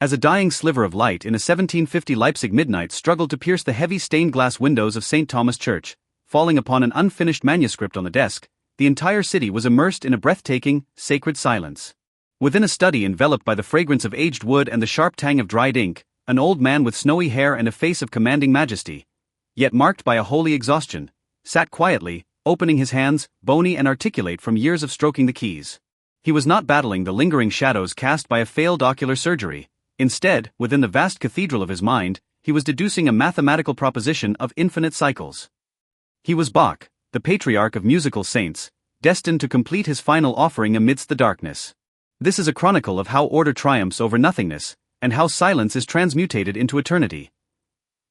As a dying sliver of light in a 1750 Leipzig midnight struggled to pierce the heavy stained glass windows of St. Thomas Church, falling upon an unfinished manuscript on the desk, the entire city was immersed in a breathtaking, sacred silence. Within a study enveloped by the fragrance of aged wood and the sharp tang of dried ink, an old man with snowy hair and a face of commanding majesty, yet marked by a holy exhaustion, sat quietly, opening his hands, bony and articulate from years of stroking the keys. He was not battling the lingering shadows cast by a failed ocular surgery. Instead, within the vast cathedral of his mind, he was deducing a mathematical proposition of infinite cycles. He was Bach, the patriarch of musical saints, destined to complete his final offering amidst the darkness. This is a chronicle of how order triumphs over nothingness, and how silence is transmutated into eternity.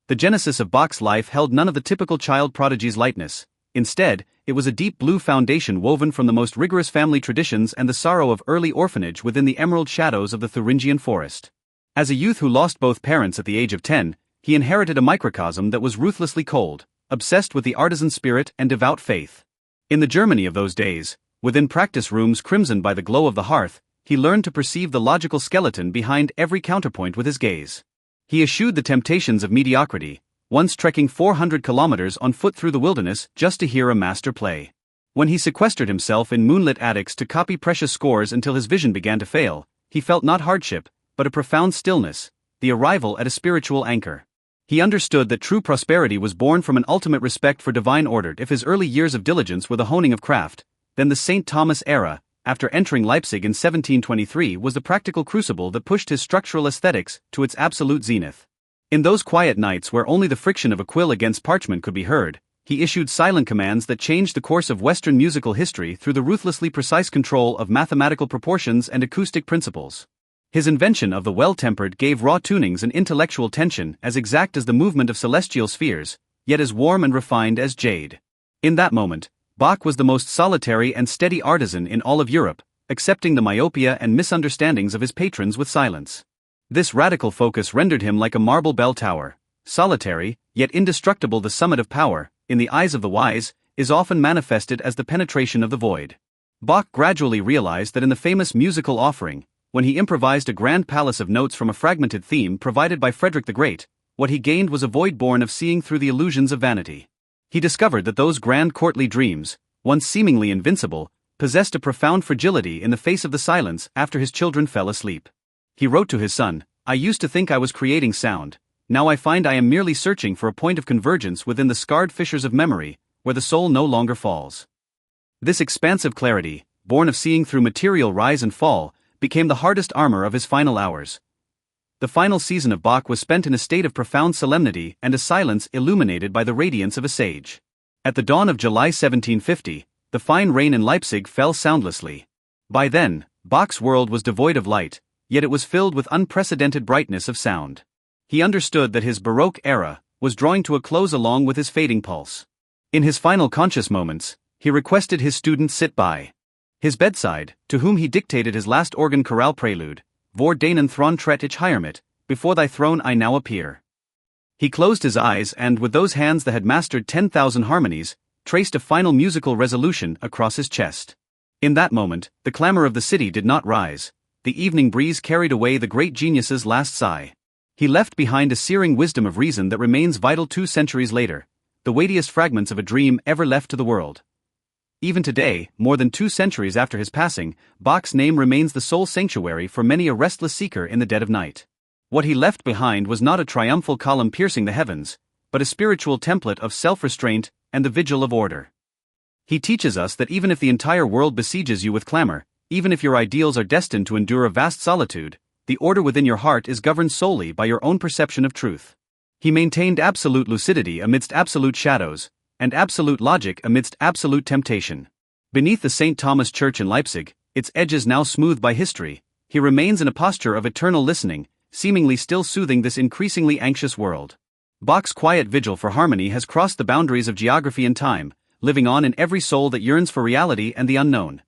The genesis of Bach's life held none of the typical child prodigy's lightness. Instead, it was a deep blue foundation woven from the most rigorous family traditions and the sorrow of early orphanage within the emerald shadows of the Thuringian forest. As a youth who lost both parents at the age of 10, he inherited a microcosm that was ruthlessly cold, obsessed with the artisan spirit and devout faith. In the Germany of those days, within practice rooms crimsoned by the glow of the hearth, he learned to perceive the logical skeleton behind every counterpoint with his gaze. He eschewed the temptations of mediocrity, once trekking 400 kilometers on foot through the wilderness just to hear a master play. When he sequestered himself in moonlit attics to copy precious scores until his vision began to fail, he felt not hardship, but a profound stillness, the arrival at a spiritual anchor. He understood that true prosperity was born from an ultimate respect for divine order. If his early years of diligence were the honing of craft, then the St. Thomas era, after entering Leipzig in 1723, was the practical crucible that pushed his structural aesthetics to its absolute zenith. In those quiet nights where only the friction of a quill against parchment could be heard, he issued silent commands that changed the course of Western musical history through the ruthlessly precise control of mathematical proportions and acoustic principles. His invention of the well-tempered gave raw tunings an intellectual tension as exact as the movement of celestial spheres, yet as warm and refined as jade. In that moment, Bach was the most solitary and steady artisan in all of Europe, accepting the myopia and misunderstandings of his patrons with silence. This radical focus rendered him like a marble bell tower, solitary, yet indestructible. The summit of power, in the eyes of the wise, is often manifested as the penetration of the void. Bach gradually realized that in the famous musical offering, when he improvised a grand palace of notes from a fragmented theme provided by Frederick the Great, what he gained was a void born of seeing through the illusions of vanity. He discovered that those grand courtly dreams, once seemingly invincible, possessed a profound fragility in the face of the silence after his children fell asleep. He wrote to his son, "I used to think I was creating sound, now I find I am merely searching for a point of convergence within the scarred fissures of memory, where the soul no longer falls." This expansive clarity, born of seeing through material rise and fall, became the hardest armor of his final hours. The final season of Bach was spent in a state of profound solemnity and a silence illuminated by the radiance of a sage. At the dawn of July 1750, the fine rain in Leipzig fell soundlessly. By then, Bach's world was devoid of light, yet it was filled with unprecedented brightness of sound. He understood that his Baroque era was drawing to a close along with his fading pulse. In his final conscious moments, he requested his students sit by his bedside, to whom he dictated his last organ chorale prelude, "Voor deinen Thron tret ich Heimat, before thy throne I now appear." He closed his eyes and, with those hands that had mastered 10,000 harmonies, traced a final musical resolution across his chest. In that moment, the clamor of the city did not rise. The evening breeze carried away the great genius's last sigh. He left behind a searing wisdom of reason that remains vital 2 centuries later, the weightiest fragments of a dream ever left to the world. Even today, more than 2 centuries after his passing, Bach's name remains the sole sanctuary for many a restless seeker in the dead of night. What he left behind was not a triumphal column piercing the heavens, but a spiritual template of self-restraint and the vigil of order. He teaches us that even if the entire world besieges you with clamor, even if your ideals are destined to endure a vast solitude, the order within your heart is governed solely by your own perception of truth. He maintained absolute lucidity amidst absolute shadows, and absolute logic amidst absolute temptation. Beneath the St. Thomas Church in Leipzig, its edges now smoothed by history, he remains in a posture of eternal listening, seemingly still soothing this increasingly anxious world. Bach's quiet vigil for harmony has crossed the boundaries of geography and time, living on in every soul that yearns for reality and the unknown.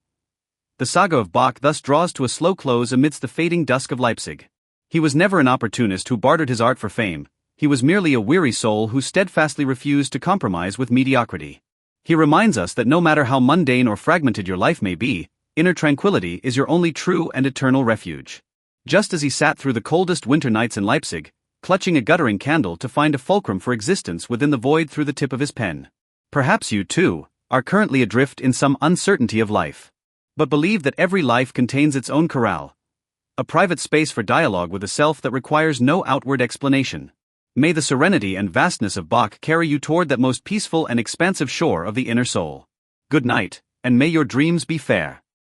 The saga of Bach thus draws to a slow close amidst the fading dusk of Leipzig. He was never an opportunist who bartered his art for fame. He was merely a weary soul who steadfastly refused to compromise with mediocrity. He reminds us that no matter how mundane or fragmented your life may be, inner tranquility is your only true and eternal refuge. just as he sat through the coldest winter nights in Leipzig, clutching a guttering candle to find a fulcrum for existence within the void through the tip of his pen. Perhaps you, too, are currently adrift in some uncertainty of life. But believe that every life contains its own corral, a private space for dialogue with a self that requires no outward explanation. May the serenity and vastness of Bach carry you toward that most peaceful and expansive shore of the inner soul. Good night, and may your dreams be fair.